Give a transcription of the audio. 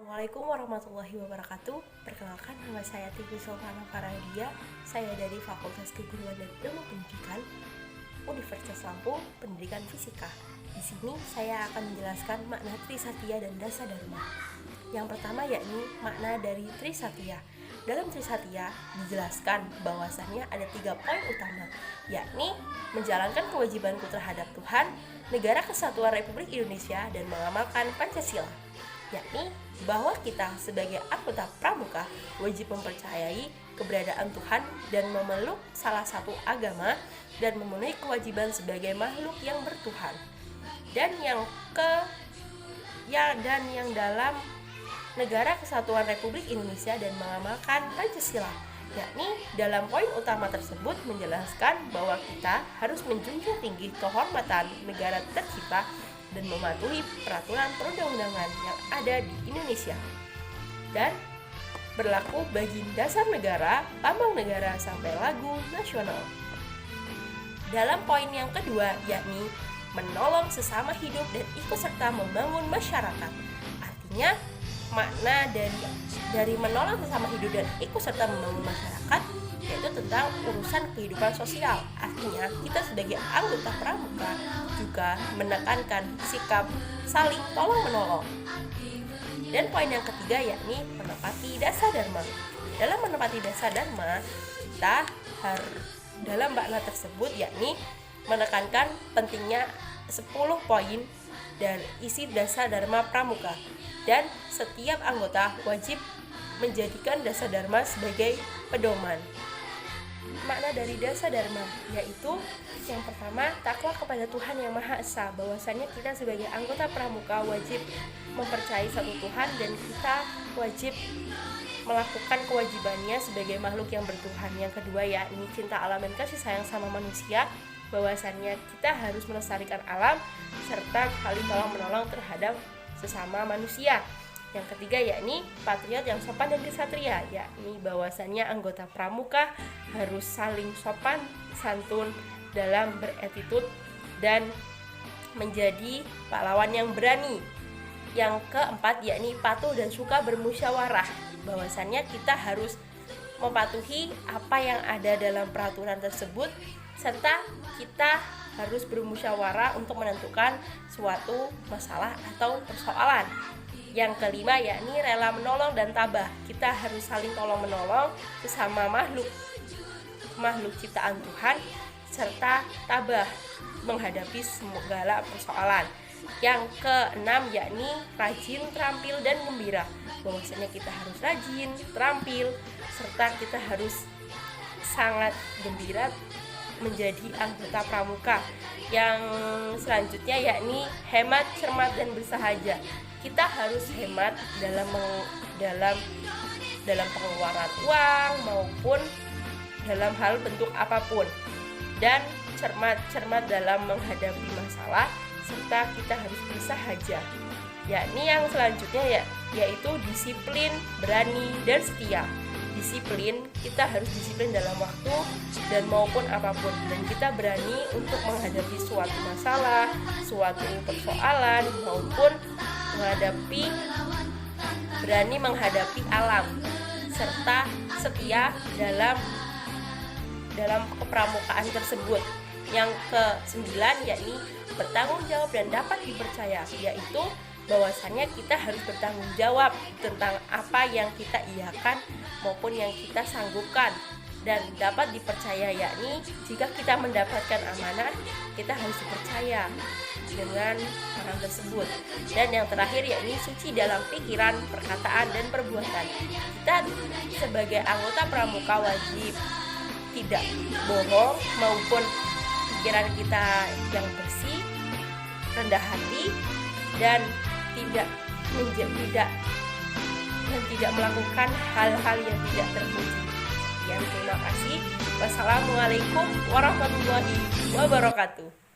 Assalamualaikum warahmatullahi wabarakatuh. Perkenalkan, nama saya Tivi Sultana Faradia. Saya dari Fakultas Keguruan dan Ilmu Pendidikan Universitas Lampung, Pendidikan Fisika. Di sini saya akan menjelaskan makna Trisatya dan Dasa Dharma. Yang pertama yakni makna dari Trisatya. Dalam Trisatya dijelaskan bahwasannya ada 3 poin utama, yakni menjalankan kewajibanku terhadap Tuhan, negara kesatuan Republik Indonesia, dan mengamalkan Pancasila. Yakni bahwa kita sebagai anggota pramuka wajib mempercayai keberadaan Tuhan dan memeluk salah satu agama dan memenuhi kewajiban sebagai makhluk yang bertuhan. Dan yang dalam negara kesatuan Republik Indonesia dan mengamalkan Pancasila. Yakni dalam poin utama tersebut menjelaskan bahwa kita harus menjunjung tinggi kehormatan negara tercipta dan mematuhi peraturan perundang-undangan yang ada di Indonesia dan berlaku bagi dasar negara, lambang negara, sampai lagu nasional. Dalam poin yang kedua yakni menolong sesama hidup dan ikut serta membangun masyarakat. Artinya makna dari menolong sesama hidup dan ikut serta membangun masyarakat yaitu tentang urusan kehidupan sosial. Artinya kita sebagai anggota pramuka juga menekankan sikap saling tolong-menolong. Dan poin yang ketiga yakni menepati dasa dharma. Dalam menepati dasa dharma, kita dalam makna tersebut yakni menekankan pentingnya 10 poin dan isi dasa dharma pramuka. Dan setiap anggota wajib menjadikan dasa dharma sebagai pedoman. Makna dari dasa dharma yaitu yang pertama, takwa kepada Tuhan Yang Maha Esa, bahwasannya kita sebagai anggota pramuka wajib mempercayai satu Tuhan dan kita wajib melakukan kewajibannya sebagai makhluk yang bertuhan. Yang kedua yakni cinta alam dan kasih sayang sama manusia, bahwasannya kita harus melestarikan alam serta saling tolong menolong terhadap sesama manusia. Yang ketiga yakni patriot yang sopan dan kesatria, yakni bahwasannya anggota pramuka harus saling sopan santun dalam beretitut dan menjadi pahlawan yang berani. Yang keempat yakni patuh dan suka bermusyawarah, bahwasannya kita harus mematuhi apa yang ada dalam peraturan tersebut serta kita harus bermusyawarah untuk menentukan suatu masalah atau persoalan. Yang kelima yakni rela menolong dan tabah. Kita harus saling tolong menolong sesama makhluk ciptaan Tuhan serta tabah menghadapi segala persoalan. Yang keenam yakni rajin, terampil, dan gembira, bahwasanya kita harus rajin, terampil, serta kita harus sangat gembira menjadi anggota pramuka. Yang selanjutnya yakni hemat, cermat, dan bersahaja. Kita harus hemat dalam pengeluaran uang maupun dalam hal bentuk apapun, dan cermat dalam menghadapi masalah, serta kita harus bersahaja. Yakni yang selanjutnya yaitu disiplin, berani, dan setia. Disiplin, kita harus disiplin dalam waktu dan maupun apapun, dan kita berani untuk menghadapi suatu masalah, suatu persoalan, maupun berani menghadapi alam, serta setia dalam kepramukaan tersebut. Yang ke-9 yakni bertanggung jawab dan dapat dipercaya, yaitu bahwasannya kita harus bertanggung jawab tentang apa yang kita iakan maupun yang kita sanggupkan dan dapat dipercaya, yakni jika kita mendapatkan amanah kita harus dipercaya dengan orang tersebut. Dan yang terakhir yakni suci dalam pikiran, perkataan, dan perbuatan. Kita sebagai anggota pramuka wajib tidak bohong maupun pikiran kita yang bersih, rendah hati, dan tidak melakukan hal-hal yang tidak terpuji. Terima kasih. Wassalamualaikum warahmatullahi wabarakatuh.